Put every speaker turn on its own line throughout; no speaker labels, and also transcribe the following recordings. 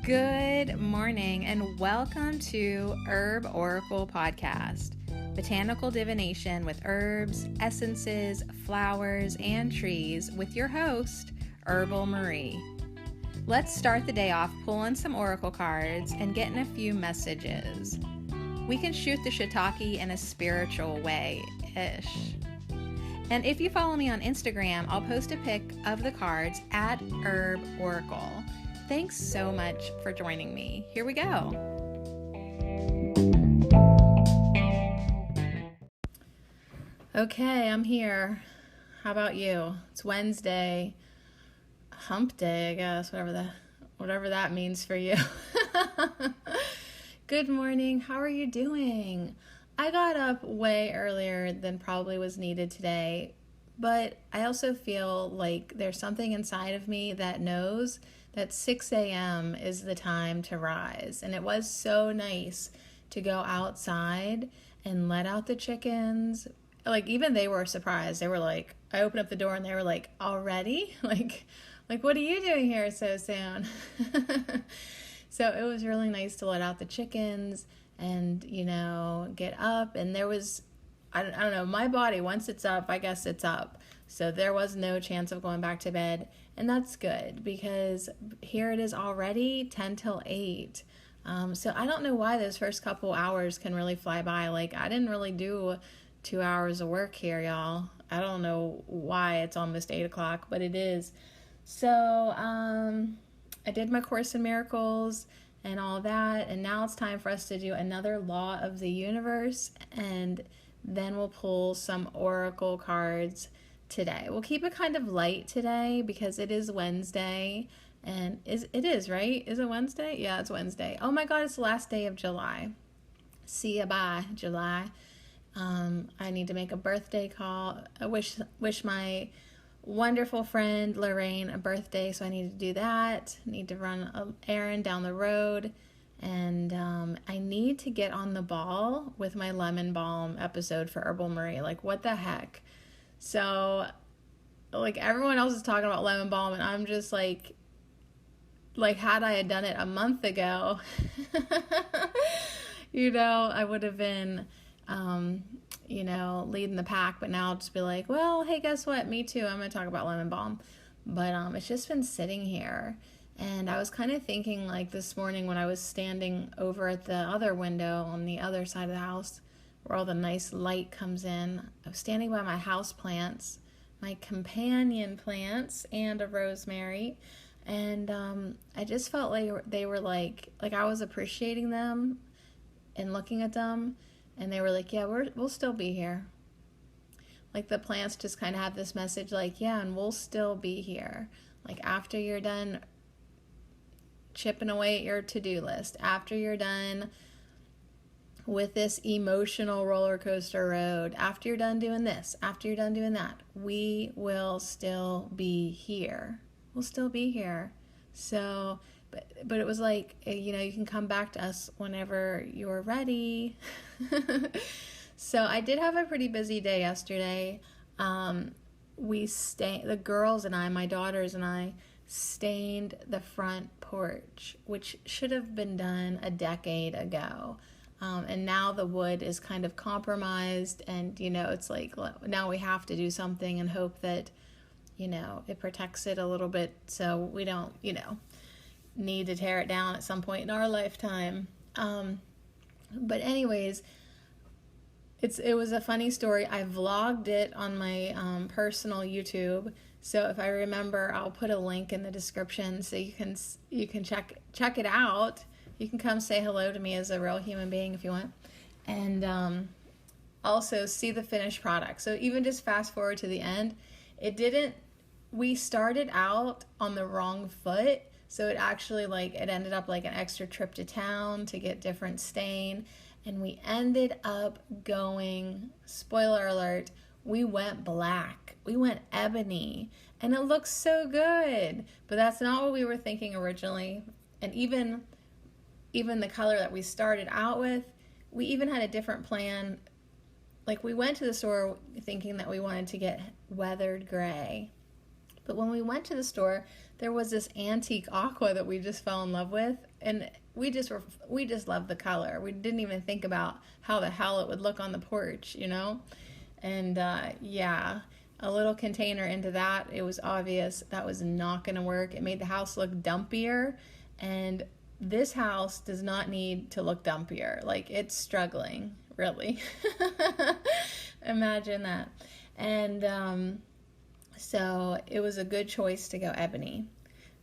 Good morning and welcome to Herb Oracle Podcast, botanical divination with herbs, essences, flowers, and trees with your host, Herbal Marie. Let's start the day off pulling some oracle cards and getting a few messages. We can shoot the shiitake in a spiritual way-ish. And if you follow me on Instagram, I'll post a pic of the cards at Herb Oracle. Thanks so much for joining me. Here we go. Okay, I'm here. How about you? It's Wednesday, hump day, I guess, whatever that means for you. Good morning. How are you doing? I got up way earlier than probably was needed today, but I also feel like there's something inside of me that knows that 6 a.m. is the time to rise. And it was so nice to go outside and let out the chickens. Like, even they were surprised. They were like, I opened up the door and they were like, already? Like, what are you doing here so soon? So it was really nice to let out the chickens and, get up. And there was, I don't know, my body, once it's up, I guess it's up. So there was no chance of going back to bed. And that's good because here it is already 10 till 8. So I don't know why those first couple hours can really fly by. Like, I didn't really do 2 hours of work here, y'all. I don't know why it's almost 8 o'clock, but it is. So I did my Course in Miracles and all that. And now it's time for us to do another Law of the Universe. And then we'll pull some oracle cards today. We'll keep it kind of light today because it is Wednesday. And it is, right? Is it Wednesday? Yeah, it's Wednesday. Oh my God, it's the last day of July. See ya, bye, July. I need to make a birthday call. I wish my wonderful friend Lorraine a birthday, so I need to do that. I need to run an errand down the road. And I need to get on the ball with my lemon balm episode for Herbal Marie. Like, what the heck? So, like, everyone else is talking about lemon balm, and I'm just like had I had done it a month ago, I would have been, leading the pack. But now I'll just be like, well, hey, guess what? Me too. I'm going to talk about lemon balm. But it's just been sitting here. And I was kind of thinking, like, this morning when I was standing over at the other window on the other side of the house where all the nice light comes in, I was standing by my house plants, my companion plants, and a rosemary. And I just felt like they were like I was appreciating them and looking at them. And they were like, yeah, we'll still be here. Like, the plants just kind of have this message like, yeah, and we'll still be here. Like, after you're done chipping away at your to-do list, after you're done with this emotional roller coaster road, after you're done doing this, after you're done doing that, we will still be here. We'll still be here. So, but it was like, you can come back to us whenever you're ready. So I did have a pretty busy day yesterday. The girls and I, my daughters and I, stained the front porch, which should have been done a decade ago. And now the wood is kind of compromised, and, it's like, now we have to do something and hope that, it protects it a little bit so we don't, need to tear it down at some point in our lifetime. But anyways, it was a funny story. I vlogged it on my personal YouTube. So if I remember, I'll put a link in the description so you can check it out. You can come say hello to me as a real human being if you want. And also see the finished product. So even just fast forward to the end, we started out on the wrong foot. So it actually, it ended up like an extra trip to town to get different stain. And we ended up going, spoiler alert, we went black. We went ebony. And it looks so good. But that's not what we were thinking originally. And even the color that we started out with, we even had a different plan. Like, we went to the store thinking that we wanted to get weathered gray. But when we went to the store, there was this antique aqua that we just fell in love with, and we just loved the color. We didn't even think about how the hell it would look on the porch, you know? And yeah, a little container into that, it was obvious that was not going to work. It made the house look dumpier, and this house does not need to look dumpier. Like, it's struggling, really. Imagine that. And so it was a good choice to go ebony.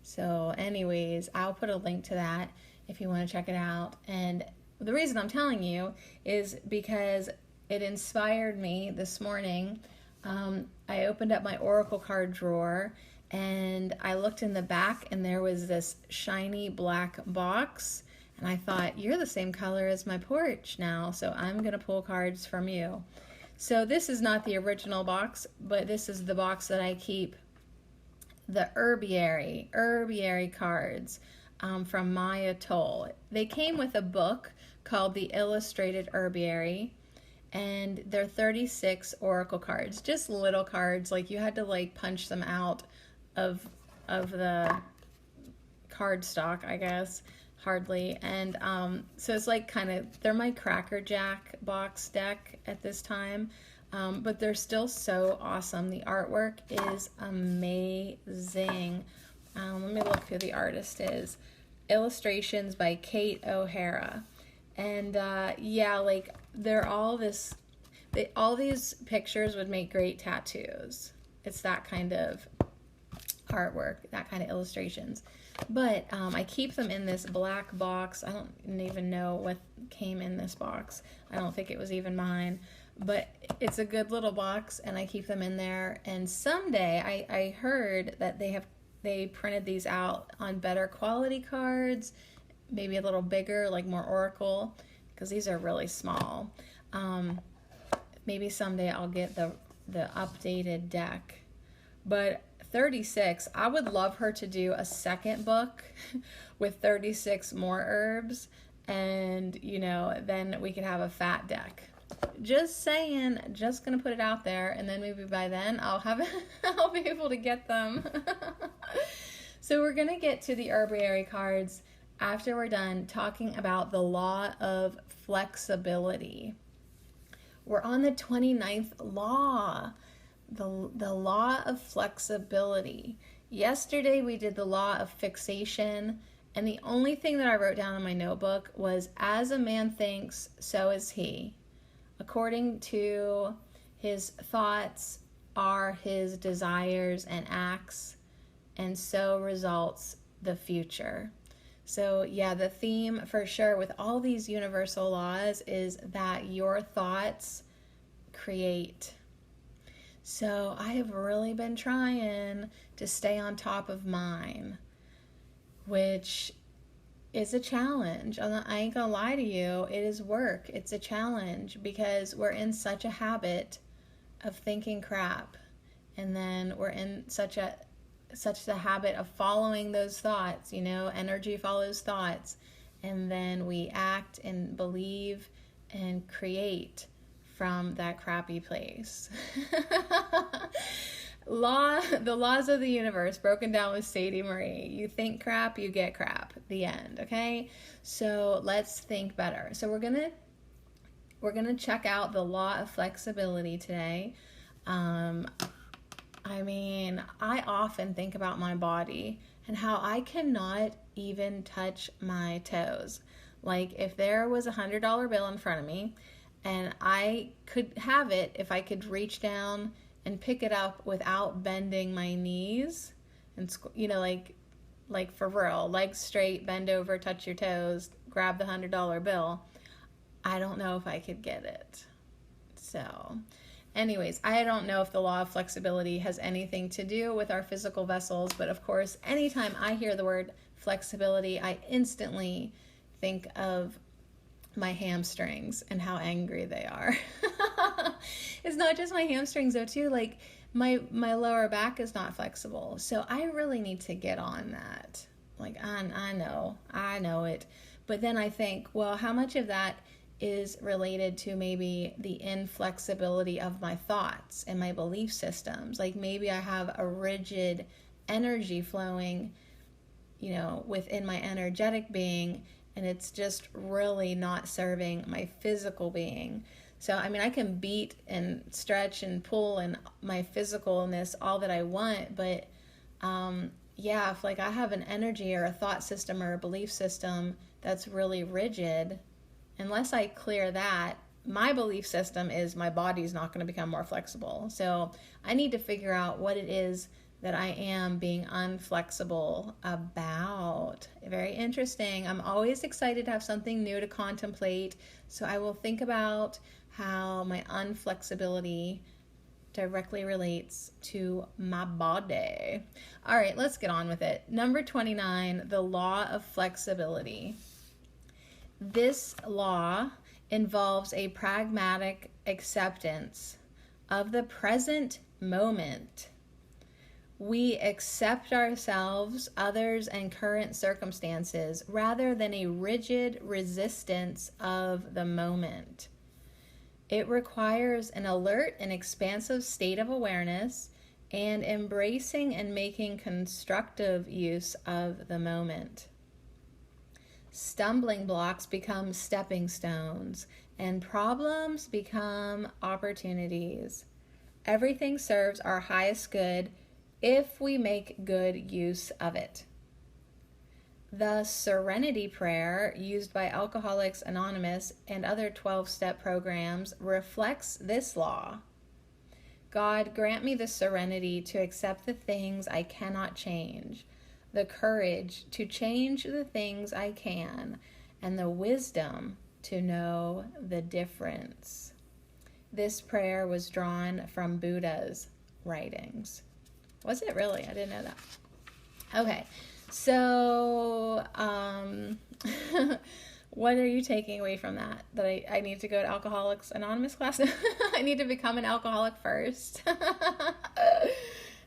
So anyways, I'll put a link to that if you want to check it out. And the reason I'm telling you is because it inspired me this morning. I opened up my Oracle card drawer and I looked in the back, and there was this shiny black box. And I thought, you're the same color as my porch now, so I'm going to pull cards from you. So this is not the original box, but this is the box that I keep the herbiary cards from Maya Toll. They came with a book called The Illustrated Herbiary, and they're 36 oracle cards, just little cards. Like, you had to like punch them out of the card stock, I guess. Hardly. And so it's like they're my Cracker Jack box deck at this time, but they're still so awesome. The artwork is amazing. Let me look who the artist is. Illustrations by Kate O'Hara. And yeah, like, all these pictures would make great tattoos. It's that kind of artwork, that kind of illustrations. But I keep them in this black box. I don't even know what came in this box. I don't think it was even mine. But it's a good little box, and I keep them in there. And someday I heard that they printed these out on better quality cards, maybe a little bigger, like more oracle, because these are really small. Maybe someday I'll get the updated deck. But 36, I would love her to do a second book with 36 more herbs, and then we could have a fat deck. Just saying, just gonna put it out there, and then maybe by then I'll be able to get them. So we're gonna get to the herbiary cards after we're done talking about the law of flexibility. We're on the 29th law. The law of flexibility. Yesterday we did the law of fixation, and the only thing that I wrote down in my notebook was, as a man thinks, so is he. According to his thoughts are his desires and acts, and so results the future. So yeah, the theme for sure with all these universal laws is that your thoughts create. So I have really been trying to stay on top of mine, which is a challenge. I ain't gonna lie to you, it is work. It's a challenge because we're in such a habit of thinking crap, and then we're in such the habit of following those thoughts. Energy follows thoughts, and then we act and believe and create from that crappy place. The laws of the universe broken down with Sadie Marie. You think crap, you get crap. The end. Okay, so let's think better. So we're gonna check out the law of flexibility today. I often think about my body and how I cannot even touch my toes. Like, if there was $100 bill in front of me, and I could have it if I could reach down and pick it up without bending my knees, and like for real, legs straight, bend over, touch your toes, grab the $100 bill. I don't know if I could get it. So anyways, I don't know if the law of flexibility has anything to do with our physical vessels, but of course, anytime I hear the word flexibility, I instantly think of my hamstrings and how angry they are. It's not just my hamstrings though too, like my lower back is not flexible. So I really need to get on that. Like, I know it. But then I think, well, how much of that is related to maybe the inflexibility of my thoughts and my belief systems. Like maybe I have a rigid energy flowing, within my energetic being, and it's just really not serving my physical being. So, I can beat and stretch and pull and my physicalness all that I want, but if like I have an energy or a thought system or a belief system that's really rigid, unless I clear that, my belief system is my body's not going to become more flexible. So I need to figure out what it is that I am being unflexible about. Very interesting. I'm always excited to have something new to contemplate. So I will think about how my unflexibility directly relates to my body. All right, let's get on with it. Number 29, the law of flexibility. This law involves a pragmatic acceptance of the present moment. We accept ourselves, others, and current circumstances rather than a rigid resistance of the moment. It requires an alert and expansive state of awareness and embracing and making constructive use of the moment. Stumbling blocks become stepping stones, and problems become opportunities. Everything serves our highest good if we make good use of it. The Serenity Prayer, used by Alcoholics Anonymous and other 12-step programs, reflects this law. God, grant me the serenity to accept the things I cannot change, the courage to change the things I can, and the wisdom to know the difference. This prayer was drawn from Buddha's writings. Was it really? I didn't know that. Okay, so what are you taking away from that? That I need to go to Alcoholics Anonymous class? I need to become an alcoholic first.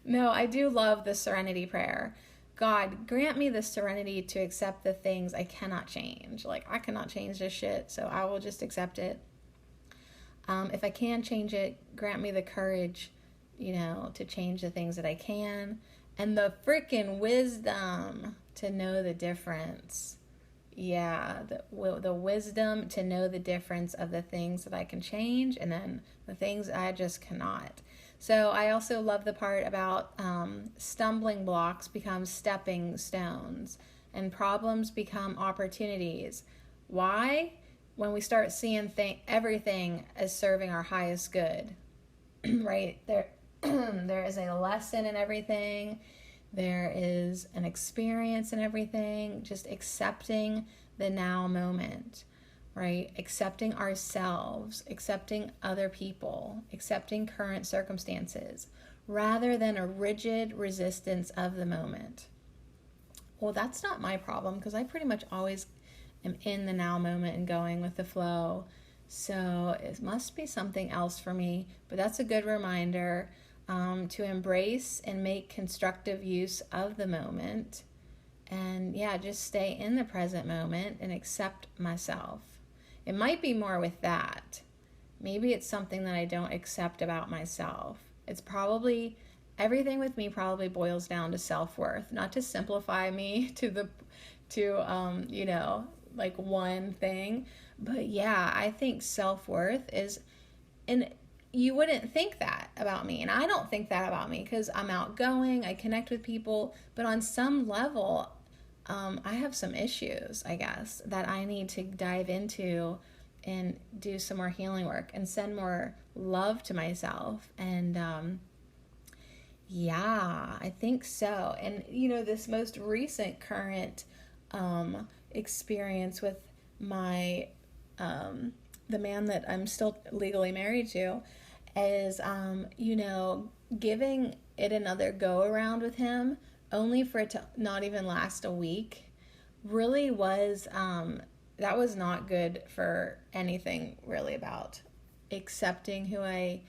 No, I do love the Serenity Prayer. God, grant me the serenity to accept the things I cannot change. Like, I cannot change this shit, so I will just accept it. If I can change it, grant me the courage, to change the things that I can, and the freaking wisdom to know the difference. Yeah, the wisdom to know the difference of the things that I can change and then the things I just cannot. So I also love the part about stumbling blocks become stepping stones and problems become opportunities. Why? When we start seeing everything as serving our highest good, right? There is a lesson in everything. There is an experience in everything. Just accepting the now moment, right? Accepting ourselves, accepting other people, accepting current circumstances, rather than a rigid resistance of the moment. Well, that's not my problem because I pretty much always am in the now moment and going with the flow. So it must be something else for me, but that's a good reminder to embrace and make constructive use of the moment. And just stay in the present moment and accept myself. It might be more with that. Maybe it's something that I don't accept about myself. It's probably, everything with me probably boils down to self-worth. Not to simplify me to like one thing. But I think self-worth is, and you wouldn't think that about me. And I don't think that about me because I'm outgoing, I connect with people, but on some level, I have some issues, I guess, that I need to dive into and do some more healing work and send more love to myself. And I think so. And this most recent current experience with my the man that I'm still legally married to is giving it another go around with him, only for it to not even last a week, really was that was not good for anything really about accepting who I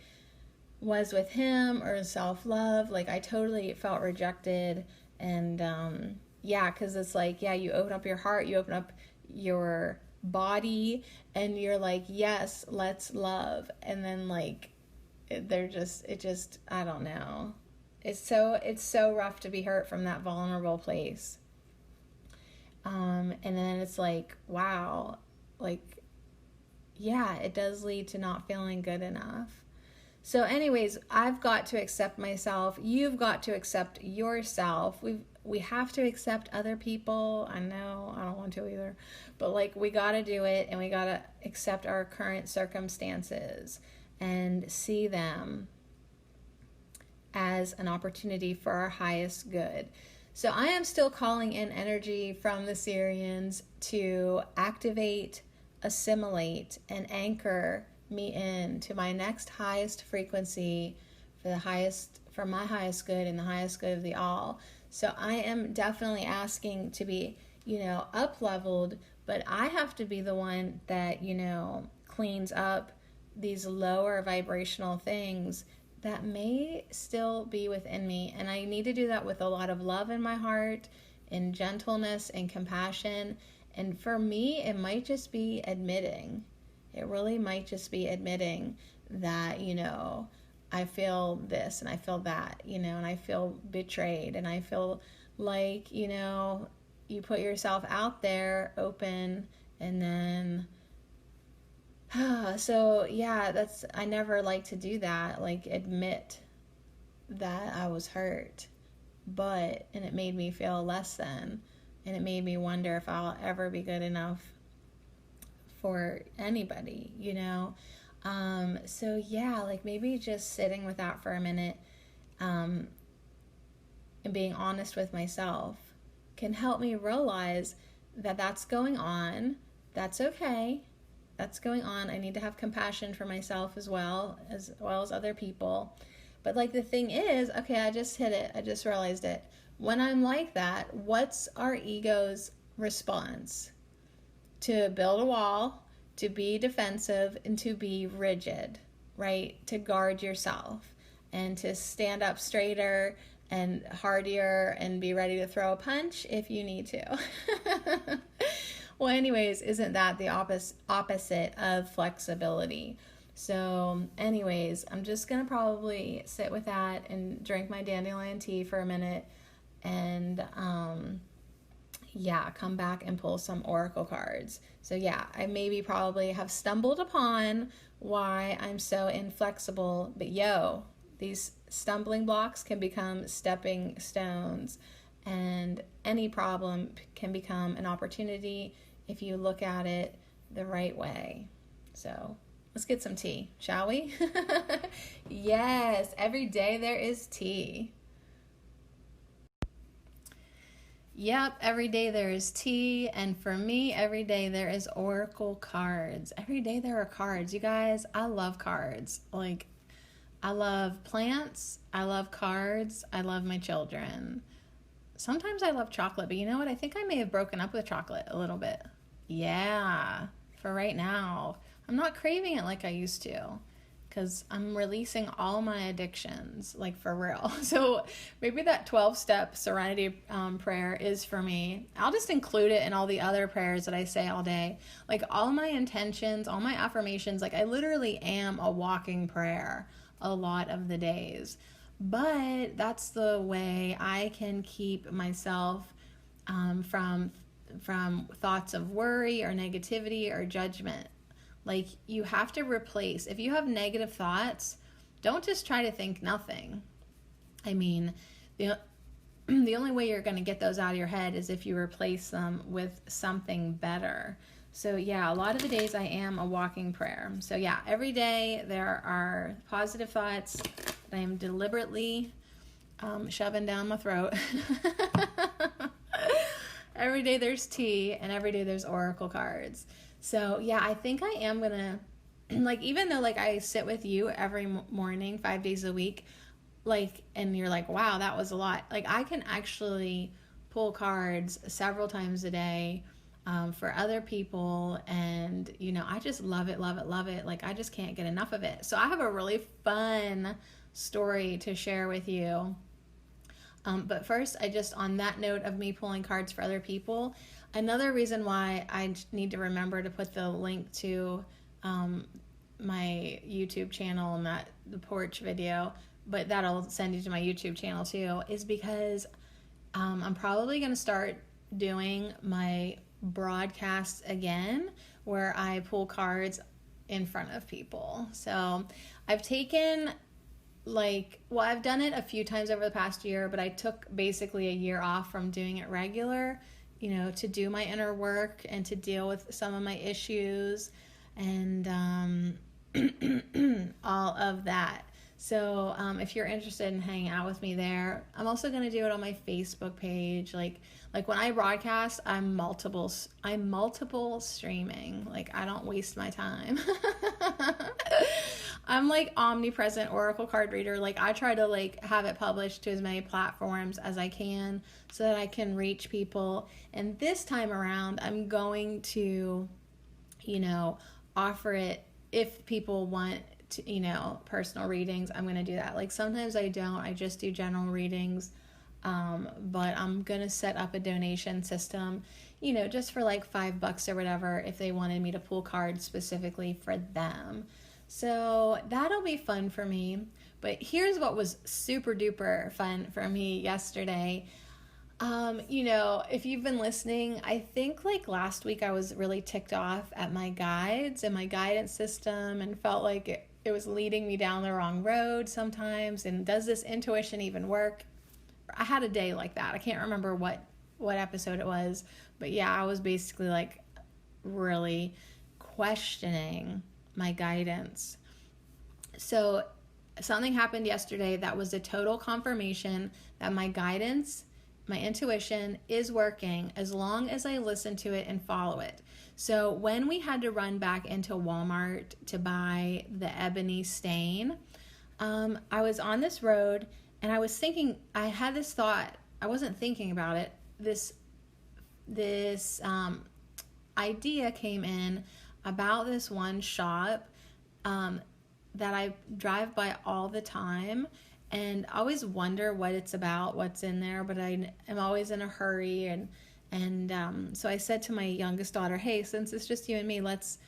was with him or self-love. Like, I totally felt rejected. And because it's like, you open up your heart, you open up your body, and you're like, yes, let's love. And then like it just, I don't know. It's so rough to be hurt from that vulnerable place. And then it's like, wow, like, yeah, it does lead to not feeling good enough. So, anyways, I've got to accept myself. You've got to accept yourself. We have to accept other people. I know I don't want to either, but like we got to do it, and we got to accept our current circumstances and see them as an opportunity for our highest good. So I am still calling in energy from the Sirians to activate, assimilate, and anchor me in to my next highest frequency for my highest good and the highest good of the all. So I am definitely asking to be, up leveled, but I have to be the one that, cleans up these lower vibrational things that may still be within me. And I need to do that with a lot of love in my heart and gentleness and compassion. And for me, it might just be admitting. It really might just be admitting that, I feel this and I feel that, and I feel betrayed, and I feel like, you put yourself out there open, and then so yeah, I never like to do that, like admit that I was hurt, and it made me feel less than, and it made me wonder if I'll ever be good enough for anybody, so yeah, like maybe just sitting with that for a minute, and being honest with myself can help me realize that that's going on. That's okay. That's going on. I need to have compassion for myself as well as other people. But like the thing is, okay, I just hit it. I just realized it. When I'm like that, what's our ego's response? To build a wall, to be defensive, and to be rigid, right? To guard yourself and to stand up straighter and hardier and be ready to throw a punch if you need to. Well, anyways, isn't that the opposite of flexibility? So, anyways, I'm just going to probably sit with that and drink my dandelion tea for a minute and, come back and pull some oracle cards. So, yeah, I probably have stumbled upon why I'm so inflexible, but these stumbling blocks can become stepping stones, and any problem can become an opportunity if you look at it the right way. So let's get some tea, shall we? Yes, every day there is tea. Yep, every day there is tea, and for me, every day there is oracle cards. Every day there are cards. You guys, I love cards. Like, I love plants, I love cards, I love my children. Sometimes I love chocolate, but you know what? I think I may have broken up with chocolate a little bit. Yeah, for right now. I'm not craving it like I used to because I'm releasing all my addictions, like for real. So maybe that 12-step serenity prayer is for me. I'll just include it in all the other prayers that I say all day. Like all my intentions, all my affirmations, like I literally am a walking prayer a lot of the days. But that's the way I can keep myself from thoughts of worry or negativity or judgment. Like you have to replace, if you have negative thoughts, don't just try to think nothing. I mean, the only way you're going to get those out of your head is if you replace them with something better. So yeah, a lot of the days I am a walking prayer. So yeah, every day there are positive thoughts that I am deliberately shoving down my throat. Every day there's tea, and every day there's oracle cards. So yeah, I think I am gonna, like, even though like I sit with you every morning, 5 days a week, like, and you're like, wow, that was a lot. Like I can actually pull cards several times a day for other people, and I just love it, love it, love it. Like I just can't get enough of it. So I have a really fun story to share with you. But first, on that note of me pulling cards for other people, another reason why I need to remember to put the link to my YouTube channel and the porch video, but that'll send you to my YouTube channel too, is because I'm probably going to start doing my broadcasts again where I pull cards in front of people. So I've taken I've done it a few times over the past year, but I took basically a year off from doing it regular, to do my inner work and to deal with some of my issues and all of that. So if you're interested in hanging out with me there, I'm also going to do it on my Facebook page. Like when I broadcast, I'm multiple streaming. I don't waste my time. I'm omnipresent oracle card reader. I try to have it published to as many platforms as I can so that I can reach people. And this time around, I'm going to, offer it if people want to, personal readings. I'm going to do that. Sometimes I don't. I just do general readings. But I'm going to set up a donation system, just for $5 or whatever if they wanted me to pull cards specifically for them. So that'll be fun for me. But here's what was super duper fun for me yesterday. If you've been listening, I think last week I was really ticked off at my guides and my guidance system and felt like it was leading me down the wrong road sometimes. And does this intuition even work? I had a day like that. I can't remember what episode it was, but yeah, I was basically really questioning my guidance. So something happened yesterday that was a total confirmation that my guidance, my intuition is working as long as I listen to it and follow it. So when we had to run back into Walmart to buy the ebony stain, I was on this road and I was thinking, I had this thought, I wasn't thinking about it, this idea came in about this one shop that I drive by all the time and I always wonder what it's about, what's in there, but I am always in a hurry. And so I said to my youngest daughter, hey, since it's just you and me, let's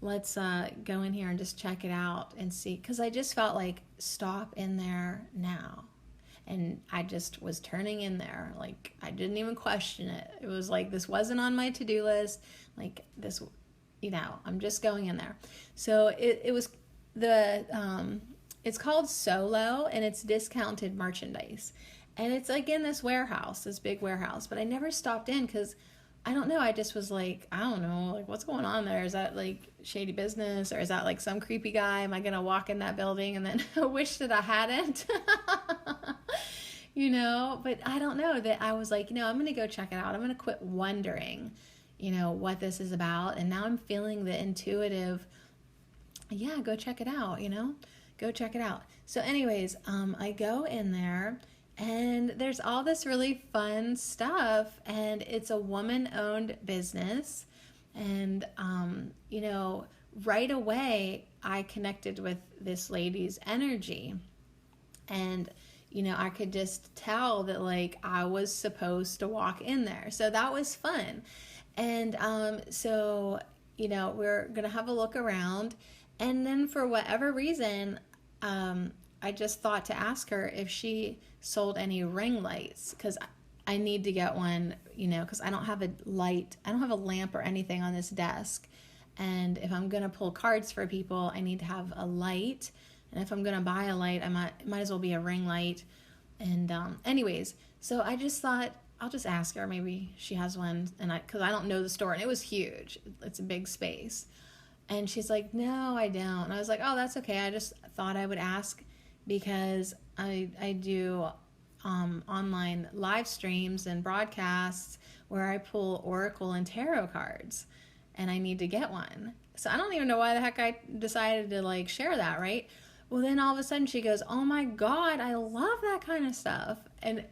go in here and just check it out and see. Because I just felt stop in there now. And I just was turning in there. I didn't even question it. It was this wasn't on my to-do list. This, I'm just going in there. So it was it's called Solo and it's discounted merchandise. And it's in this warehouse, this big warehouse. But I never stopped in because I don't know. I just was I don't know, what's going on there? Is that shady business or is that some creepy guy? Am I going to walk in that building and then wish that I hadn't? But I don't know that I was I'm going to go check it out. I'm going to quit wondering, what this is about. And now I'm feeling the intuitive, yeah, go check it out, go check it out. So anyways, I go in there and there's all this really fun stuff and it's a woman-owned business. And, right away I connected with this lady's energy and, I could just tell that I was supposed to walk in there. So that was fun. And, so, we're going to have a look around. And then for whatever reason, I just thought to ask her if she sold any ring lights because I need to get one, because I don't have a light. I don't have a lamp or anything on this desk. And if I'm going to pull cards for people, I need to have a light. And if I'm going to buy a light, I might as well be a ring light. And anyways, so I just thought I'll just ask her. Maybe she has one. And because I don't know the store. And it was huge. It's a big space. And she's like, no, I don't. And I was like, oh, that's okay. I just thought I would ask because I do online live streams and broadcasts where I pull oracle and tarot cards. And I need to get one. So I don't even know why the heck I decided to share that, right? Well, then all of a sudden she goes, oh my God, I love that kind of stuff. And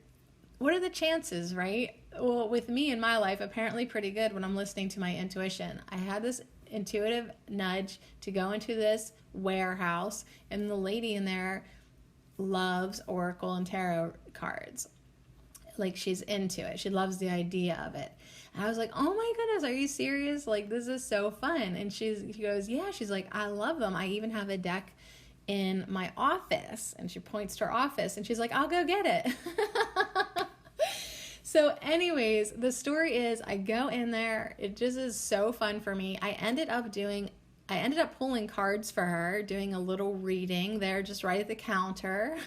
what are the chances, right? Well, with me in my life, apparently pretty good when I'm listening to my intuition. I had this intuitive nudge to go into this warehouse and the lady in there loves oracle and tarot cards. Like she's into it. She loves the idea of it. And I was like, oh my goodness, are you serious? Like this is so fun. And she goes, yeah. She's like, I love them. I even have a deck in my office. And she points to her office and she's like, I'll go get it. So anyways, the story is I go in there. It just is so fun for me. I ended up pulling cards for her, doing a little reading there just right at the counter.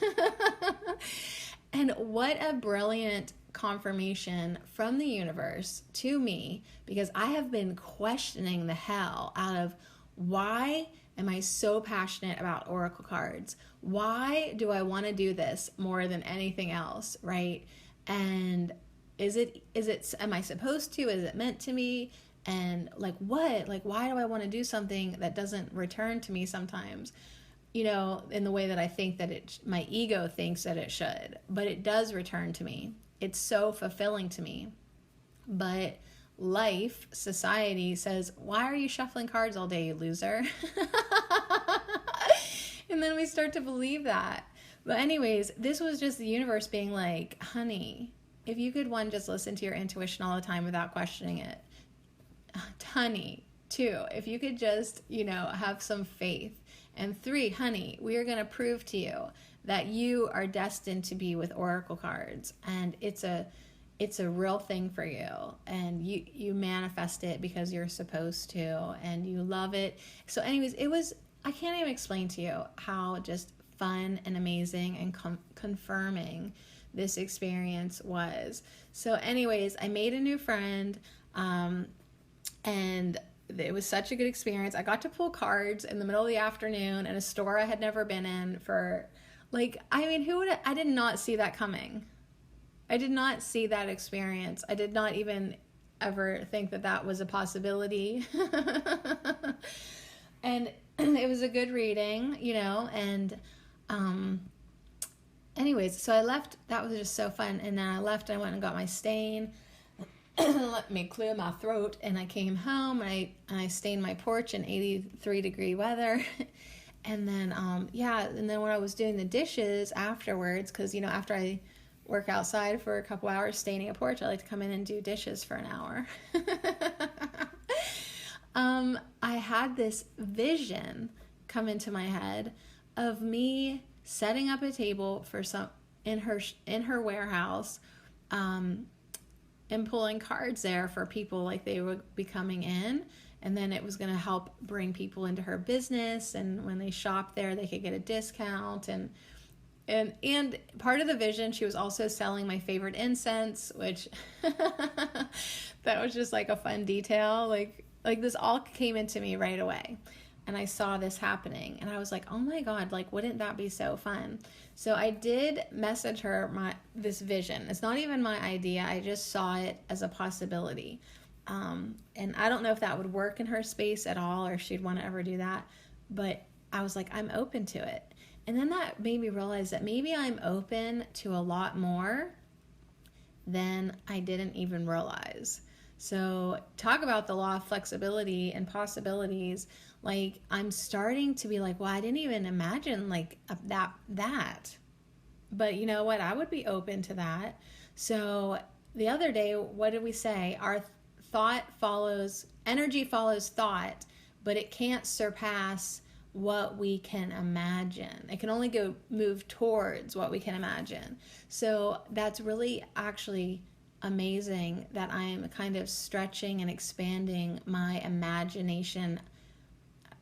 And what a brilliant confirmation from the universe to me, because I have been questioning the hell out of why am I so passionate about oracle cards? Why do I want to do this more than anything else, right? And am I supposed to? Is it meant to me? And like what? Like why do I want to do something that doesn't return to me sometimes? You know, in the way that I think that my ego thinks that it should, but it does return to me. It's so fulfilling to me. But life, society says, why are you shuffling cards all day, you loser? And then we start to believe that. But anyways, this was just the universe being like, honey, if you could, one, just listen to your intuition all the time without questioning it. Honey, two, if you could just, have some faith. And three, honey, we are going to prove to you that you are destined to be with oracle cards. And it's a real thing for you. And you manifest it because you're supposed to. And you love it. So anyways, I can't even explain to you how just fun and amazing and confirming this experience was. So anyways, I made a new friend, and it was such a good experience. I got to pull cards in the middle of the afternoon in a store I had never been in for, I did not see that coming. I did not see that experience. I did not even ever think that that was a possibility. And it was a good reading, and anyways, so I left. That was just so fun. And then I left, I went and got my stain. Let me clear my throat. And I came home and I stained my porch in 83-degree weather. And then, and then when I was doing the dishes afterwards, because, after I work outside for a couple hours staining a porch, I like to come in and do dishes for an hour. I had this vision come into my head of me setting up a table for in her warehouse, and pulling cards there for people, like they would be coming in, and then it was going to help bring people into her business, and when they shop there they could get a discount, and part of the vision, she was also selling my favorite incense, which that was just like a fun detail. Like this all came into me right away. And I saw this happening and I was like, oh my God, like, wouldn't that be so fun? So I did message her this vision. It's not even my idea. I just saw it as a possibility. And I don't know if that would work in her space at all, or if she'd want to ever do that. But I was like, I'm open to it. And then that made me realize that maybe I'm open to a lot more than I didn't even realize. So talk about the law of flexibility and possibilities. Like, I'm starting to be like, well, I didn't even imagine like that. But you know what? I would be open to that. So the other day, what did we say? Our energy follows thought, but it can't surpass what we can imagine. It can only move towards what we can imagine. So that's really actually amazing that I'm kind of stretching and expanding my imagination.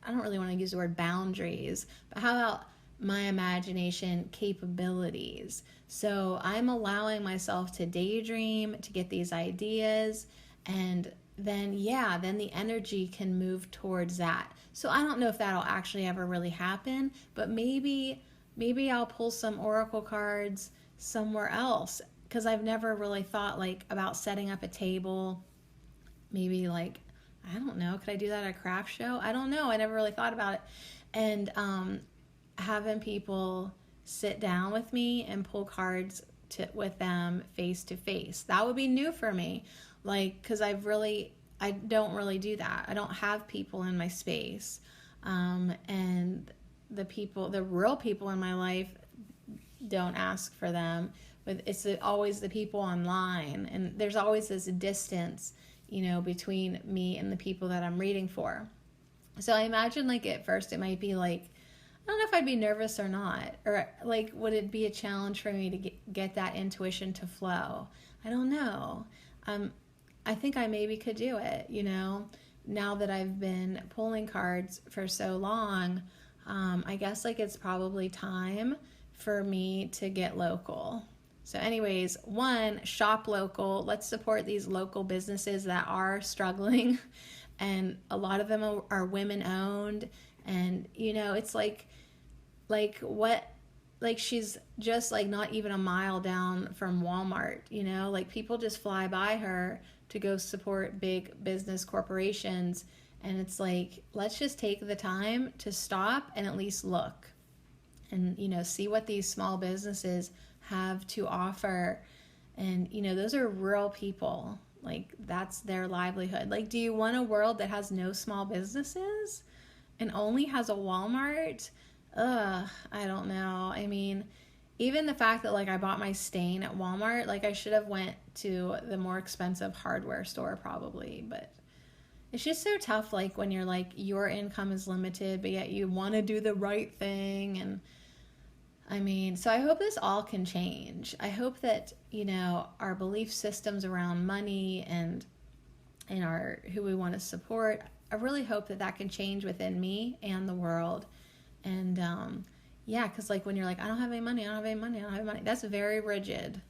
I don't really want to use the word boundaries, but how about my imagination capabilities? So I'm allowing myself to daydream, to get these ideas, and then the energy can move towards that. So I don't know if that'll actually ever really happen, but maybe I'll pull some oracle cards somewhere else, because I've never really thought like about setting up a table. Maybe like, I don't know, could I do that at a craft show? I don't know. I never really thought about it. And having people sit down with me and pull cards with them face to face. That would be new for me. Like, because I don't really do that. I don't have people in my space. And the real people in my life don't ask for them. always the people online, and there's always this distance, between me and the people that I'm reading for. So I imagine like at first it might be like, I don't know if I'd be nervous or not, or like would it be a challenge for me to get that intuition to flow? I don't know. I think I maybe could do it, now that I've been pulling cards for so long. I guess like it's probably time for me to get local. So anyways, one, shop local. Let's support these local businesses that are struggling. And a lot of them are women owned. And, it's like she's just like not even a mile down from Walmart, like people just fly by her to go support big business corporations. And it's like, let's just take the time to stop and at least look and, see what these small businesses have to offer. And, those are rural people. Like, that's their livelihood. Like, do you want a world that has no small businesses and only has a Walmart? I don't know. I mean, even the fact that, like, I bought my stain at Walmart, like, I should have went to the more expensive hardware store probably. But it's just so tough, like, when you're, like, your income is limited, but yet you want to do the right thing. And I mean, so I hope this all can change. I hope that, our belief systems around money and who we want to support, I really hope that can change within me and the world. And because like when you're like, I don't have any money, that's very rigid.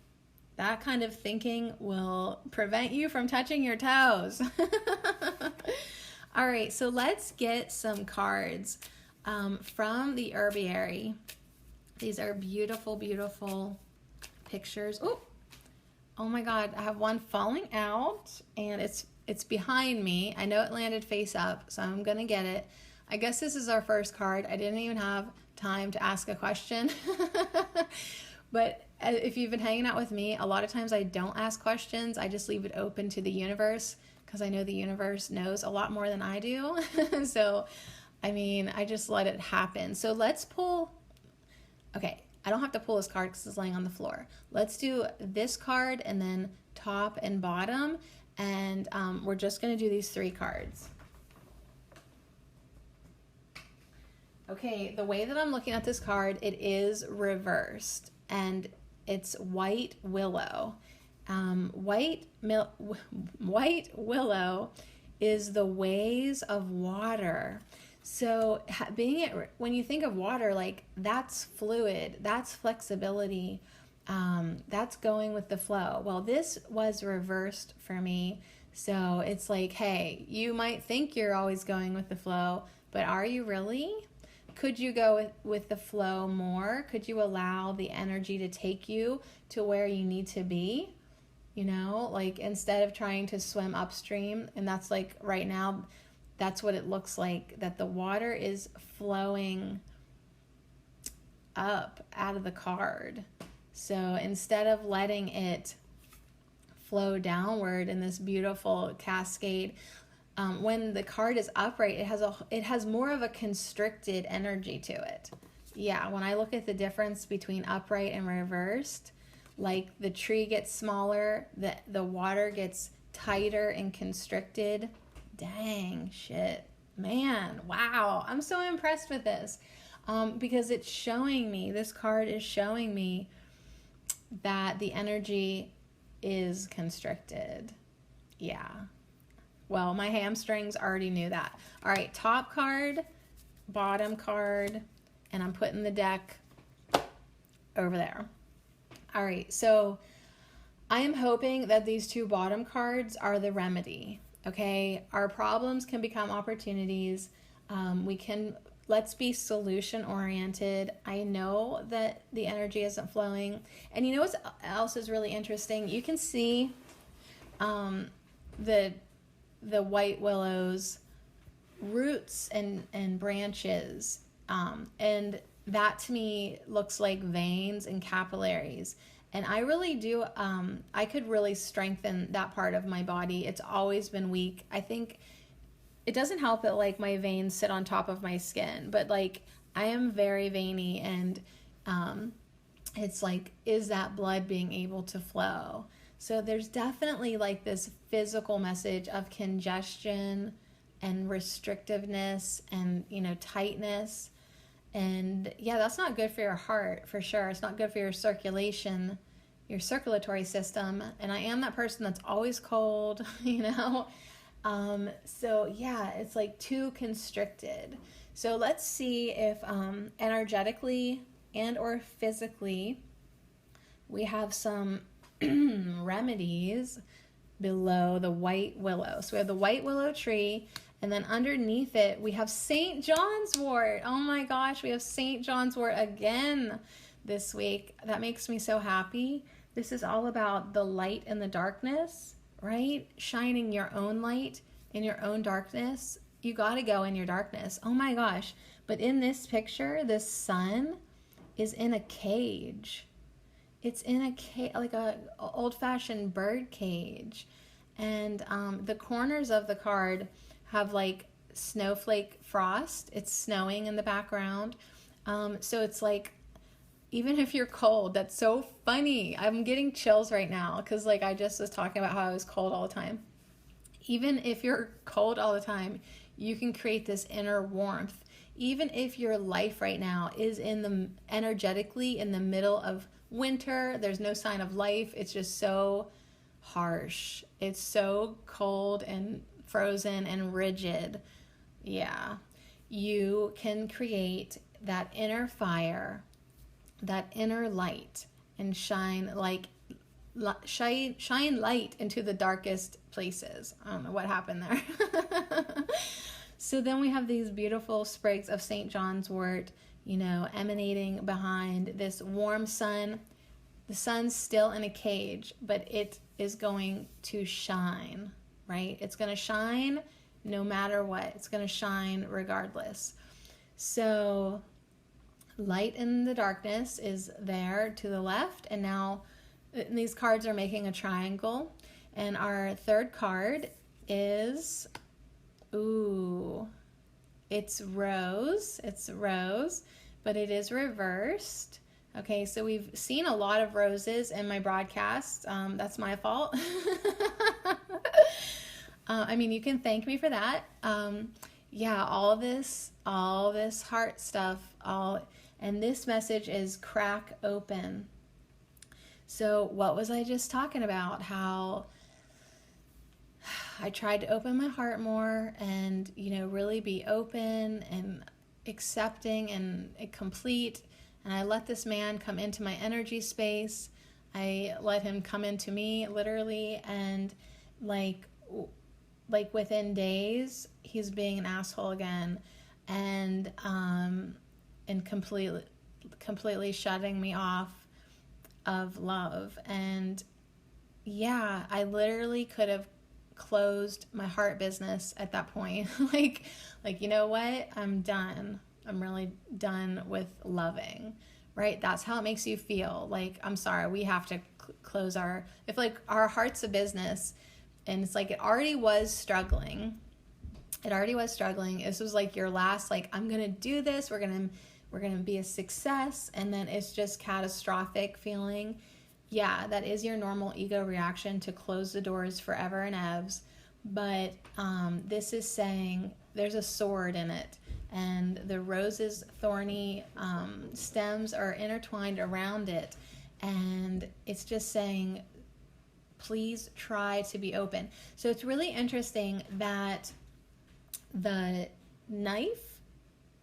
That kind of thinking will prevent you from touching your toes. All right, so let's get some cards from the Herbiary. These are beautiful, beautiful pictures. Oh my God, I have one falling out and it's behind me. I know it landed face up, so I'm gonna get it. I guess this is our first card. I didn't even have time to ask a question. But if you've been hanging out with me, a lot of times I don't ask questions. I just leave it open to the universe because I know the universe knows a lot more than I do. So, I mean, I just let it happen. So let's pull. Okay, I don't have to pull this card because it's laying on the floor. Let's do this card and then top and bottom. And we're just going to do these 3 cards. Okay, the way that I'm looking at this card, it is reversed. And it's White Willow. White Willow is the ways of water. So when you think of water, like that's fluid, that's flexibility, that's going with the flow. Well, this was reversed for me. So it's like, hey, you might think you're always going with the flow, but are you really? Could you go with the flow more? Could you allow the energy to take you to where you need to be? Like instead of trying to swim upstream, and that's like right now, that's what it looks like, that the water is flowing up out of the card. So instead of letting it flow downward in this beautiful cascade, when the card is upright, it has more of a constricted energy to it. Yeah, when I look at the difference between upright and reversed, like the tree gets smaller, the water gets tighter and constricted. Dang, shit. Man, wow. I'm so impressed with this because it's showing me, this card is showing me that the energy is constricted. Yeah. Well, my hamstrings already knew that. All right, top card, bottom card, and I'm putting the deck over there. All right, so I am hoping that these 2 bottom cards are the remedy. Okay, our problems can become opportunities. Let's be solution oriented. I know that the energy isn't flowing. And you know what else is really interesting? You can see the white willow's roots and branches. And that to me looks like veins and capillaries. And I really do, I could really strengthen that part of my body. It's always been weak. I think it doesn't help that like my veins sit on top of my skin, but like I am very veiny and It's like, is that blood being able to flow? So there's definitely like this physical message of congestion and restrictiveness and, tightness. And yeah, that's not good for your heart for sure. It's not good for your circulation, your circulatory system. And I am that person that's always cold, So yeah, it's like too constricted. So let's see if energetically and or physically we have some remedies below the white willow. So we have the white willow tree, and then underneath it we have St. John's wort. Oh my gosh, we have St. John's wort again this week. That makes me so happy. This is all about the light and the darkness, right? Shining your own light in your own darkness. You got to go in your darkness. Oh my gosh. But in this picture, this sun is in a cage. It's in a cage, like a old-fashioned bird cage. And the corners of the card have like snowflake frost. It's snowing in the background. So it's like, even if you're cold, that's so funny. I'm getting chills right now because like I just was talking about how I was cold all the time. Even if you're cold all the time, you can create this inner warmth. Even if your life right now is energetically in the middle of winter, there's no sign of life. It's just so harsh. It's so cold and frozen and rigid. Yeah. You can create that inner fire, that inner light, and shine light into the darkest places. I don't know what happened there. So then we have these beautiful sprigs of St. John's wort, emanating behind this warm sun. The sun's still in a cage, but it is going to shine, right? It's going to shine no matter what. It's going to shine regardless. So light in the darkness is there to the left, and now these cards are making a triangle, and our third card is, it's rose, but it is reversed. Okay, so we've seen a lot of roses in my broadcast. That's my fault. You can thank me for that. Yeah, all this heart stuff, and this message is crack open. So what was I just talking about? How I tried to open my heart more and, really be open and accepting and complete. And I let this man come into my energy space. I let him come into me, literally. And like within days, he's being an asshole again. And completely shutting me off of love. And yeah, I literally could have closed my heart business at that point. like you know what, I'm done. I'm really done with loving, right? That's how it makes you feel. Like, I'm sorry, we have to close if like our heart's a business, and it's like it already was struggling. This was like your last, like, I'm gonna do this, we're gonna be a success, and then it's just catastrophic feeling. Yeah, that is your normal ego reaction to close the doors forever and eves. But this is saying there's a sword in it, and the rose's thorny stems are intertwined around it. And it's just saying, please try to be open. So it's really interesting that the knife,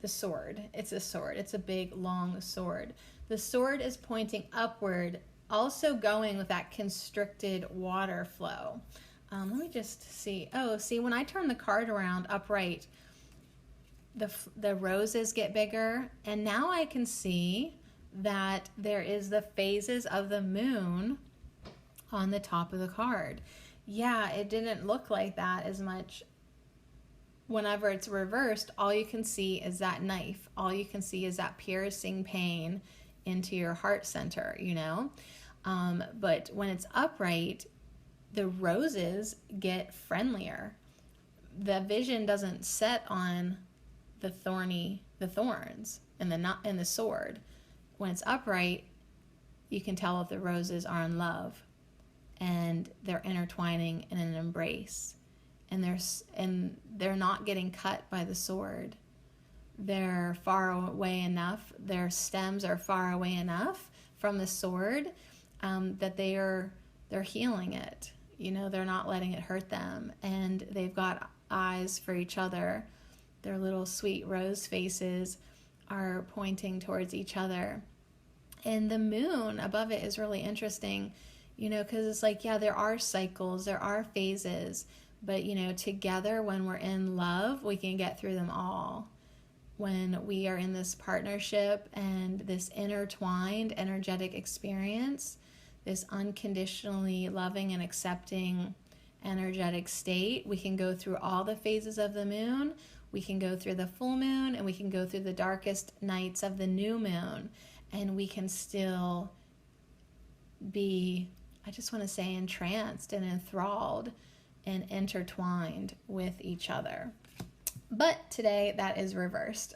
the sword, it's a big, long sword. The sword is pointing upward, also going with that constricted water flow. Let me just see. When I turn the card around upright, the roses get bigger, and now I can see that there is the phases of the moon on the top of the card. Yeah, it didn't look like that as much. Whenever it's reversed, all you can see is that knife. All you can see is that piercing pain into your heart center, But when it's upright, the roses get friendlier. The vision doesn't set on the thorns and the sword. When it's upright, you can tell if the roses are in love and they're intertwining in an embrace, and they're not getting cut by the sword. They're far away enough, their stems are far away enough from the sword that they're healing it. They're not letting it hurt them, and they've got eyes for each other. Their little sweet rose faces are pointing towards each other. And the moon above it is really interesting, because it's like, yeah, there are cycles, there are phases, but, together when we're in love, we can get through them all. When we are in this partnership and this intertwined energetic experience, this unconditionally loving and accepting energetic state, we can go through all the phases of the moon. We can go through the full moon, and we can go through the darkest nights of the new moon, and we can still be, I just want to say, entranced and enthralled and intertwined with each other. But today that is reversed.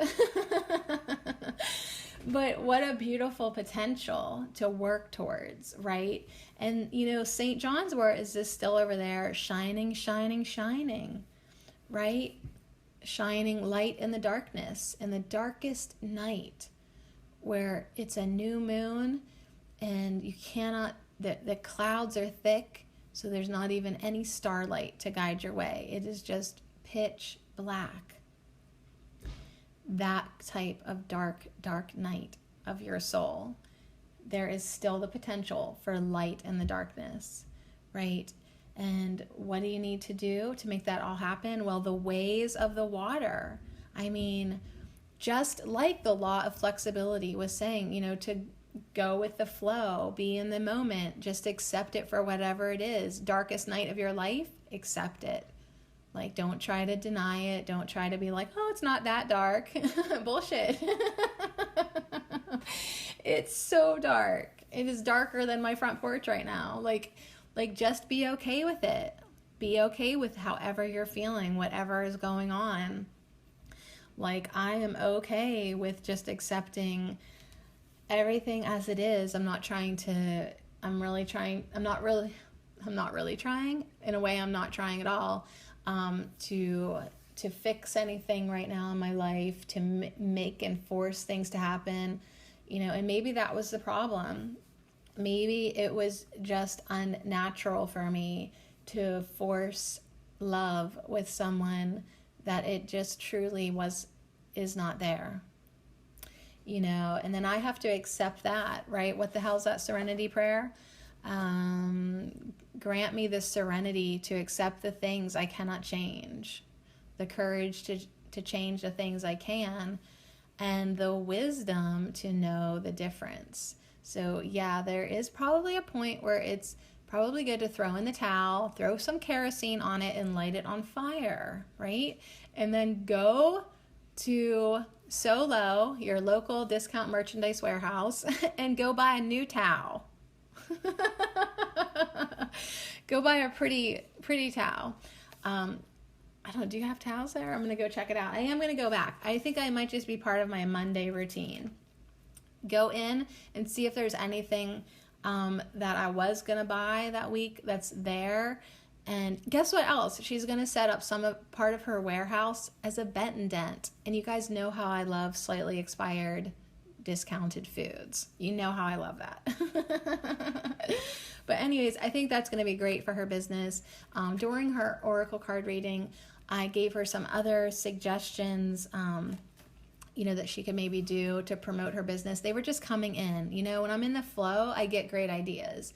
But what a beautiful potential to work towards, right? And, St. John's wort is just still over there, shining, shining, shining, right? Shining light in the darkness, in the darkest night, where it's a new moon and you cannot, the clouds are thick, so there's not even any starlight to guide your way. It is just pitch black. That type of dark, dark night of your soul, there is still the potential for light in the darkness, right? And what do you need to do to make that all happen? Well, the ways of the water. I mean, just like the law of flexibility was saying, to go with the flow, be in the moment, just accept it for whatever it is. Darkest night of your life, accept it. Like, don't try to deny it. Don't try to be like, oh, it's not that dark. Bullshit. It's so dark. It is darker than my front porch right now. Like just be okay with it. Be okay with however you're feeling, whatever is going on. Like, I am okay with just accepting everything as it is. I'm not really trying. In a way, I'm not trying at all to fix anything right now in my life, to make and force things to happen, and maybe that was the problem. Maybe it was just unnatural for me to force love with someone that it just truly is not there, and then I have to accept that, right? What the hell is that serenity prayer? Grant me the serenity to accept the things I cannot change, the courage to change the things I can, and the wisdom to know the difference. So yeah, there is probably a point where it's probably good to throw in the towel, throw some kerosene on it and light it on fire, right? And then go to Solo, your local discount merchandise warehouse, and go buy a new towel. Go buy a pretty towel. Do you have towels there? I'm going to go check it out. I am going to go back. I think I might just be part of my Monday routine. Go in and see if there's anything that I was going to buy that week that's there. And guess what else? She's going to set up part of her warehouse as a Benton Dent. And you guys know how I love slightly expired discounted foods. You know how I love that. But anyways, I think that's going to be great for her business. During her oracle card reading, I gave her some other suggestions, that she could maybe do to promote her business. They were just coming in. When I'm in the flow, I get great ideas.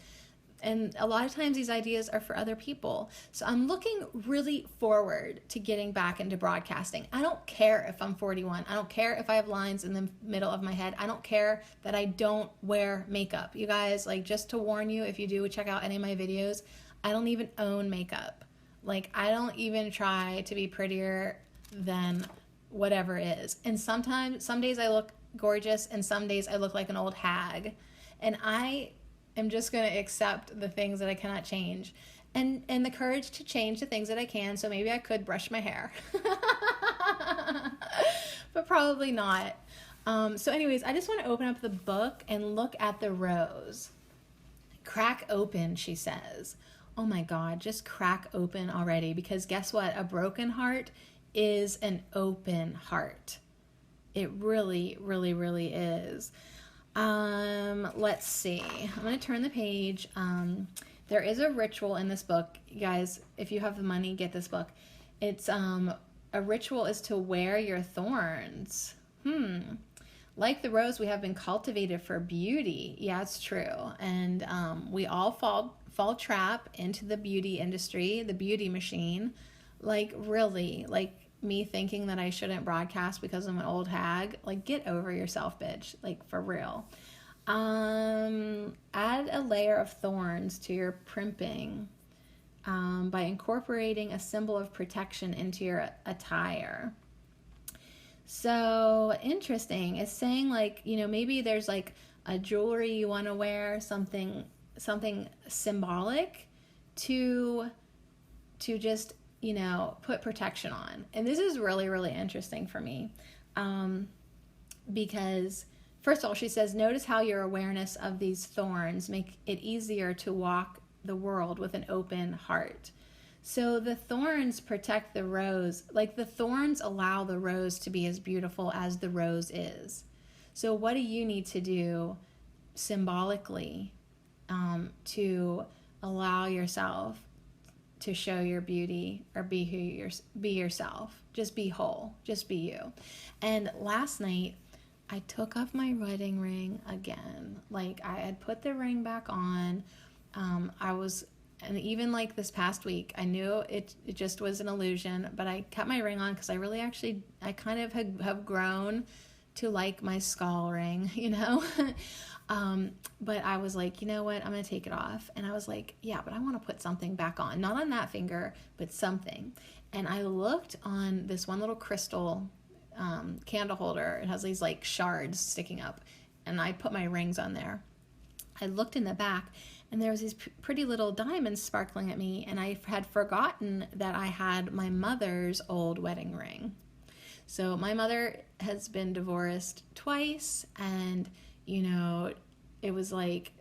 And a lot of times these ideas are for other people. So I'm looking really forward to getting back into broadcasting. I don't care if I'm 41. I don't care if I have lines in the middle of my head. I don't care that I don't wear makeup. You guys, just to warn you, if you do check out any of my videos, I don't even own makeup. I don't even try to be prettier than whatever is. And some days I look gorgeous, and some days I look like an old hag. And I am just going to accept the things that I cannot change, and the courage to change the things that I can. So maybe I could brush my hair, but probably not. So anyways, I just want to open up the book and look at the rose. Crack open, she says. Oh my God, just crack open already, because guess what? A broken heart is an open heart. It really, really, really is. Let's see. I'm going to turn the page. There is a ritual in this book. You guys, if you have the money, get this book. It's a ritual is to wear your thorns. Like the rose, we have been cultivated for beauty. Yeah, it's true. And we all fall trap into the beauty industry, the beauty machine. Like, really, like me thinking that I shouldn't broadcast because I'm an old hag. Like, get over yourself, bitch. Like, for real. Add a layer of thorns to your primping by incorporating a symbol of protection into your attire. So interesting. It's saying, like, you know, maybe there's like a jewelry you want to wear, something symbolic to just, you know, put protection on. And this is really, really interesting for me. Because first of all, she says, notice how your awareness of these thorns make it easier to walk the world with an open heart. So the thorns protect the rose. Like, the thorns allow the rose to be as beautiful as the rose is. So what do you need to do symbolically to allow yourself to show your beauty, or be yourself? Just be whole. Just be you. And last night, I took off my wedding ring again. Like, I had put the ring back on. And even like this past week, I knew it just was an illusion, but I kept my ring on because I kind of have grown to like my skull ring, you know? But I was like, you know what? I'm going to take it off. And I was like, yeah, but I want to put something back on. Not on that finger, but something. And I looked on this one little crystal candle holder. It has these like shards sticking up. And I put my rings on there. I looked in the back, and there was these pretty little diamonds sparkling at me, and I had forgotten that I had my mother's old wedding ring. So my mother has been divorced twice, and, you know, it was like,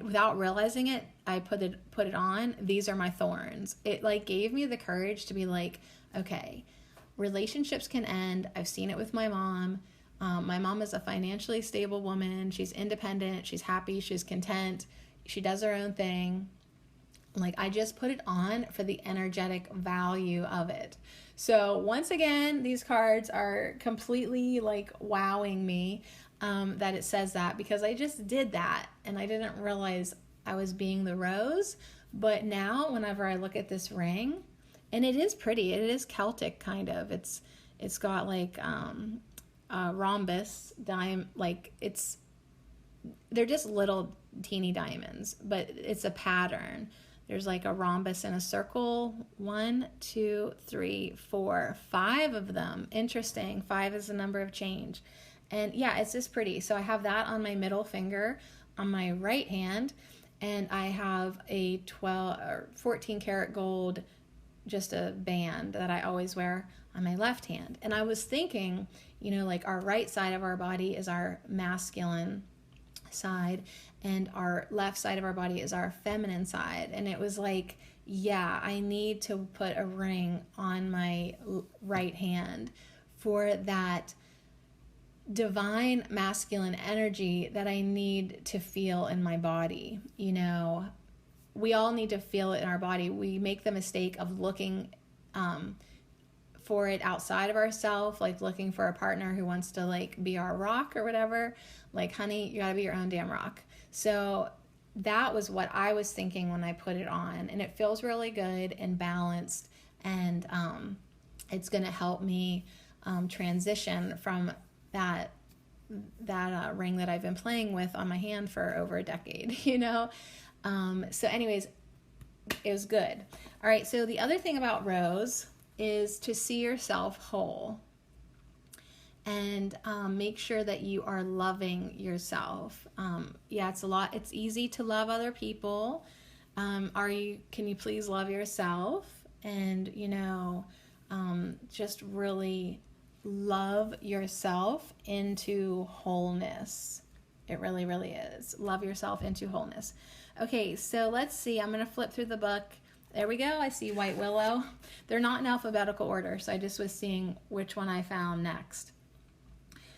without realizing it, I put it on. These are my thorns. It like gave me the courage to be like, okay, relationships can end. I've seen it with my mom. My mom is a financially stable woman. She's independent. She's happy. She's content. She does her own thing. Like, I just put it on for the energetic value of it. So once again, these cards are completely like wowing me that it says that, because I just did that and I didn't realize I was being the rose. But now whenever I look at this ring, and it is pretty, it is Celtic kind of. It's got like rhombus like they're just little teeny diamonds, but it's a pattern. There's like a rhombus in a circle. 1, 2, 3, 4, 5 of them. Interesting. 5 is the number of change. And yeah, it's just pretty. So I have that on my middle finger on my right hand, and I have a 12 or 14 karat gold, just a band that I always wear on my left hand. And I was thinking, you know, like our right side of our body is our masculine side, and our left side of our body is our feminine side. And it was like, yeah, I need to put a ring on my right hand for that divine masculine energy that I need to feel in my body. You know, we all need to feel it in our body. We make the mistake of looking for it outside of ourselves, like looking for a partner who wants to like be our rock or whatever. Like, honey, you gotta be your own damn rock. So that was what I was thinking when I put it on, and it feels really good and balanced, and it's gonna help me transition from that ring that I've been playing with on my hand for over a decade, you know? So anyways, it was good. All right, so the other thing about Rose is to see yourself whole, and make sure that you are loving yourself. Yeah, it's easy to love other people. Can you please love yourself? And, you know, just really love yourself into wholeness. It really, really is. Love yourself into wholeness. Okay, so let's see. I'm going to flip through the book. There we go. I see White Willow. They're not in alphabetical order, so I just was seeing which one I found next.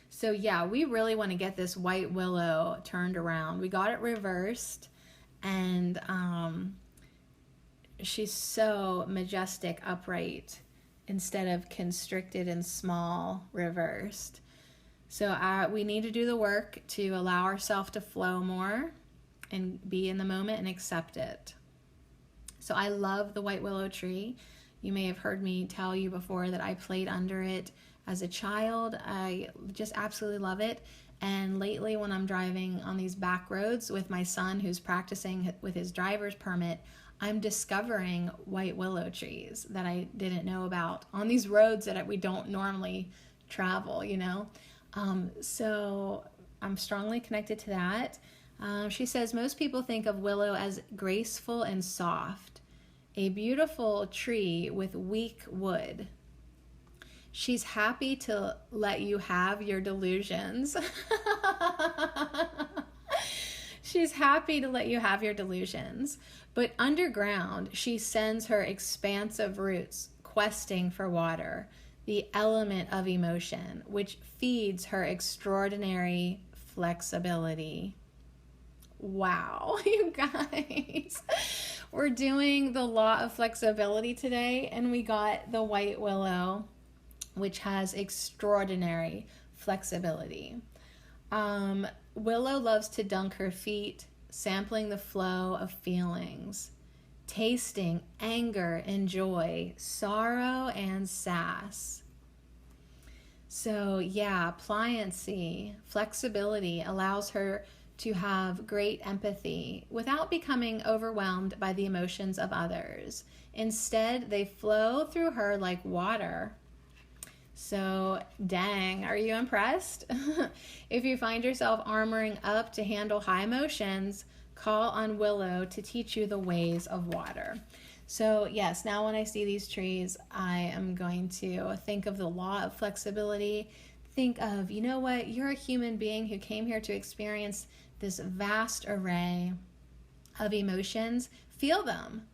So yeah, we really want to get this White Willow turned around. We got it reversed, and she's so majestic, upright, instead of constricted and small, reversed. So we need to do the work to allow ourselves to flow more and be in the moment and accept it. So I love the White Willow tree. You may have heard me tell you before that I played under it as a child. I just absolutely love it. And lately when I'm driving on these back roads with my son who's practicing with his driver's permit, I'm discovering white willow trees that I didn't know about on these roads that we don't normally travel, you know? So I'm strongly connected to that. She says, most people think of willow as graceful and soft, a beautiful tree with weak wood. She's happy to let you have your delusions. She's happy to let you have your delusions. But underground, she sends her expansive roots questing for water, the element of emotion, which feeds her extraordinary flexibility. Wow, you guys. We're doing the law of flexibility today, and we got the white willow, which has extraordinary flexibility. Willow loves to dunk her feet, sampling the flow of feelings, tasting anger and joy, sorrow and sass. So yeah, pliancy, flexibility allows her to have great empathy without becoming overwhelmed by the emotions of others. Instead, they flow through her like water. So, dang, are you impressed? If you find yourself armoring up to handle high emotions, call on Willow to teach you the ways of water. So, yes, now when I see these trees, I am going to think of the law of flexibility. Think of, you know what, you're a human being who came here to experience this vast array of emotions. Feel them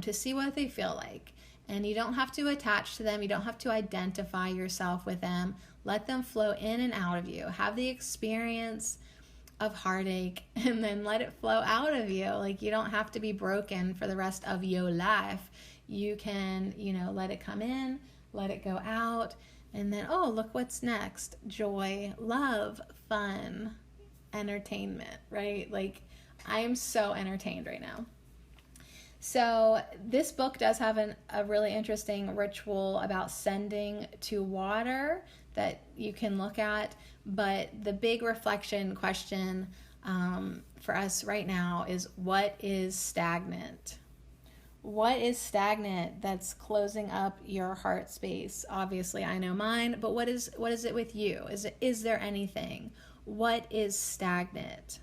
to see what they feel like. And you don't have to attach to them. You don't have to identify yourself with them. Let them flow in and out of you. Have the experience of heartache and then let it flow out of you. Like, you don't have to be broken for the rest of your life. You can, let it come in, let it go out, and then, oh, look what's next. Joy, love, fun, entertainment, right? Like, I am so entertained right now. So this book does have a really interesting ritual about sending to water that you can look at. But the big reflection question for us right now is, what is stagnant? What is stagnant that's closing up your heart space? Obviously, I know mine, but what is it with you? Is there anything? What is stagnant?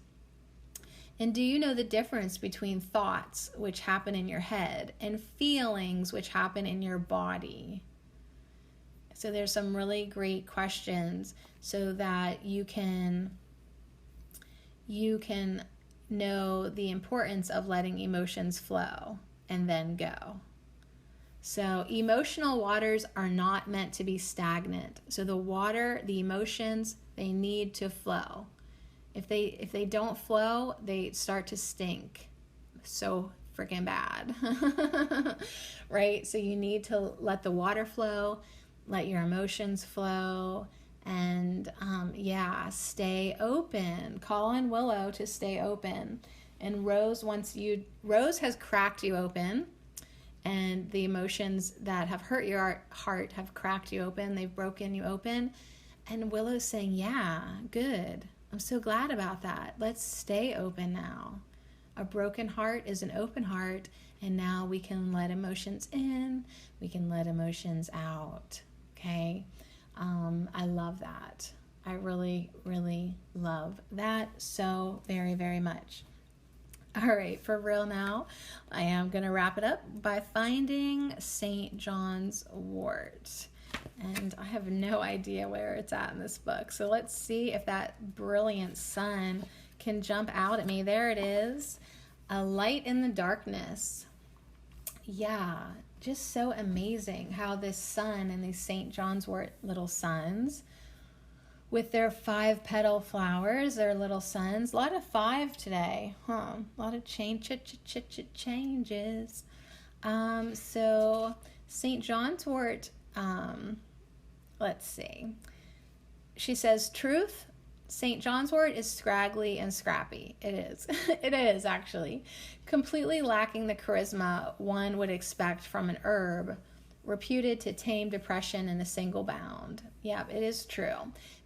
And do you know the difference between thoughts, which happen in your head, and feelings, which happen in your body? So there's some really great questions so that you can know the importance of letting emotions flow and then go. So emotional waters are not meant to be stagnant. So the emotions, they need to flow. If they don't flow, they start to stink so freaking bad, right? So you need to let the water flow, let your emotions flow, and stay open. Call in Willow to stay open. And Rose has cracked you open, and the emotions that have hurt your heart have cracked you open. They've broken you open, and Willow's saying, yeah, good. I'm so glad about that. Let's stay open now. A broken heart is an open heart, and now we can let emotions in, we can let emotions out, okay? I love that. I really, really love that so very, very much. All right, for real now, I am going to wrap it up by finding St. John's wort. And I have no idea where it's at in this book. So let's see if that brilliant sun can jump out at me. There it is. A light in the darkness. Yeah, just so amazing how this sun and these St. John's wort little suns with their 5 petal flowers, their little suns. A lot of 5 today, huh? A lot of changes. So St. John's wort, let's see. She says, truth, St. John's wort is scraggly and scrappy. It is. It is, actually. Completely lacking the charisma one would expect from an herb reputed to tame depression in a single bound. Yeah, it is true.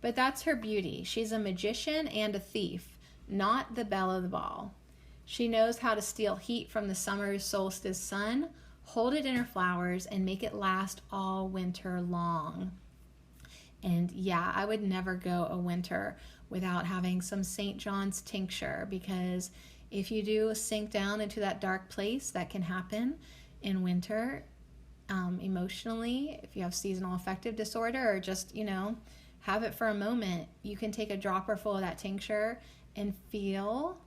But that's her beauty. She's a magician and a thief, not the belle of the ball. She knows how to steal heat from the summer solstice sun, hold it in her flowers, and make it last all winter long. And yeah, I would never go a winter without having some St. John's tincture, because if you do sink down into that dark place, that can happen in winter. Emotionally, if you have seasonal affective disorder, or just, have it for a moment, you can take a dropper full of that tincture and feel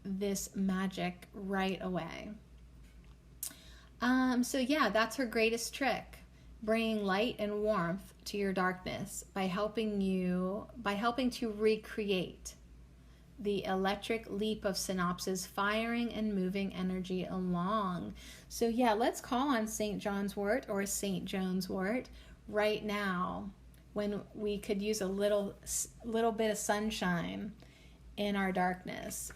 this magic right away. So yeah, that's her greatest trick, bringing light and warmth to your darkness by helping to recreate the electric leap of synapses firing and moving energy along. So yeah, let's call on St. John's wort or St. Joan's wort right now, when we could use a little bit of sunshine in our darkness.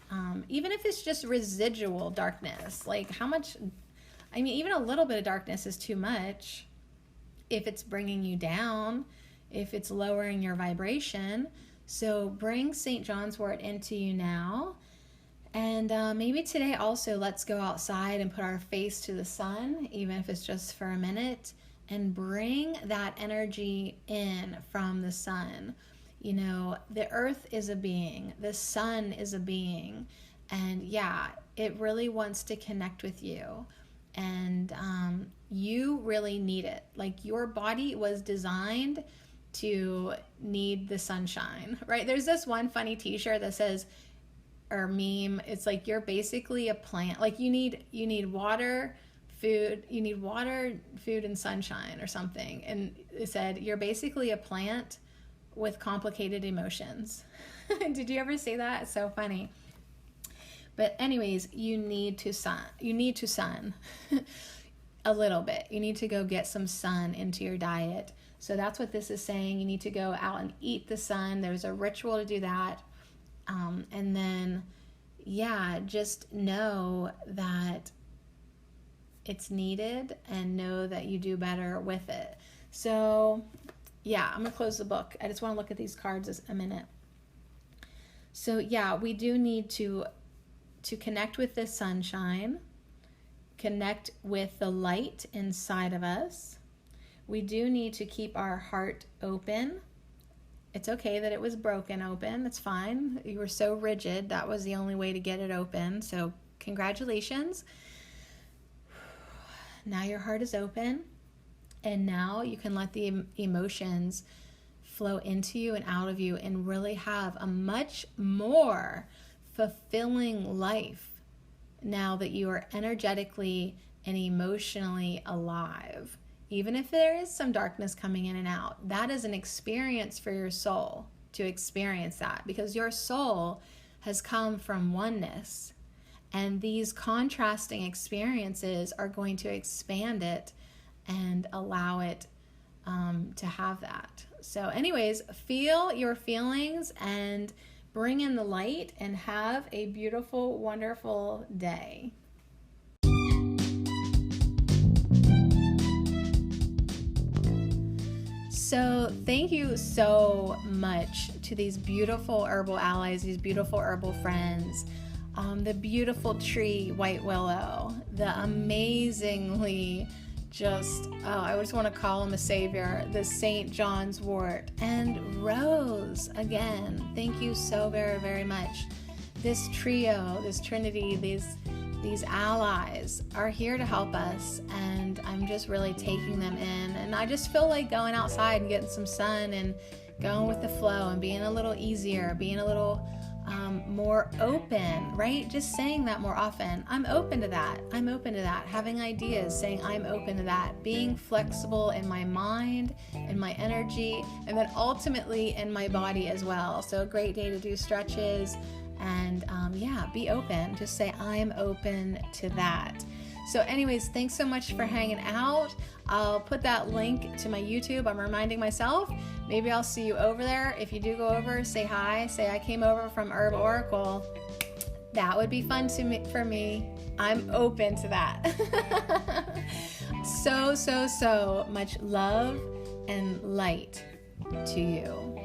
Even if it's just residual darkness, like how much, even a little bit of darkness is too much if it's bringing you down, if it's lowering your vibration. So bring St. John's wort into you now. And maybe today also, let's go outside and put our face to the sun, even if it's just for a minute, and bring that energy in from the sun. The earth is a being, the sun is a being, and yeah, it really wants to connect with you. And you really need it. Like, your body was designed to need the sunshine, right? There's this one funny t-shirt that says, or meme, it's like, you're basically a plant. Like, you need water, food, food, and sunshine or something. And it said, you're basically a plant with complicated emotions. Did you ever see that? It's so funny. But anyways, you need to sun a little bit. You need to go get some sun into your diet. So that's what this is saying. You need to go out and eat the sun. There's a ritual to do that. And then, yeah, just know that it's needed and know that you do better with it. So, yeah, I'm going to close the book. I just want to look at these cards a minute. So, yeah, we do need to connect with the sunshine, connect with the light inside of us. We do need to keep our heart open. It's okay that it was broken open. It's fine. You were so rigid. That was the only way to get it open. So congratulations. Now your heart is open. And now you can let the emotions flow into you and out of you and really have a much more fulfilling life now that you are energetically and emotionally alive. Even if there is some darkness coming in and out, that is an experience for your soul to experience that, because your soul has come from oneness, and these contrasting experiences are going to expand it and allow it to have that. So anyways, feel your feelings and bring in the light and have a beautiful, wonderful day. So thank you so much to these beautiful herbal allies, these beautiful herbal friends, the beautiful tree, white willow, the amazingly I just want to call him a savior, the St. John's wort, and rose. Again, thank you so very, very much. This trio, this trinity, these these allies are here to help us, and I'm just really taking them in. And I just feel like going outside and getting some sun and going with the flow and being a little easier, being a little more open, right? Just saying that more often. I'm open to that. I'm open to that. Having ideas, saying I'm open to that. Being flexible in my mind, in my energy, and then ultimately in my body as well. So a great day to do stretches and be open. Just say I'm open to that. So anyways, thanks so much for hanging out. I'll put that link to my YouTube. I'm reminding myself. Maybe I'll see you over there. If you do go over, say hi. Say I came over from Herb Oracle. That would be fun for me. I'm open to that. So much love and light to you.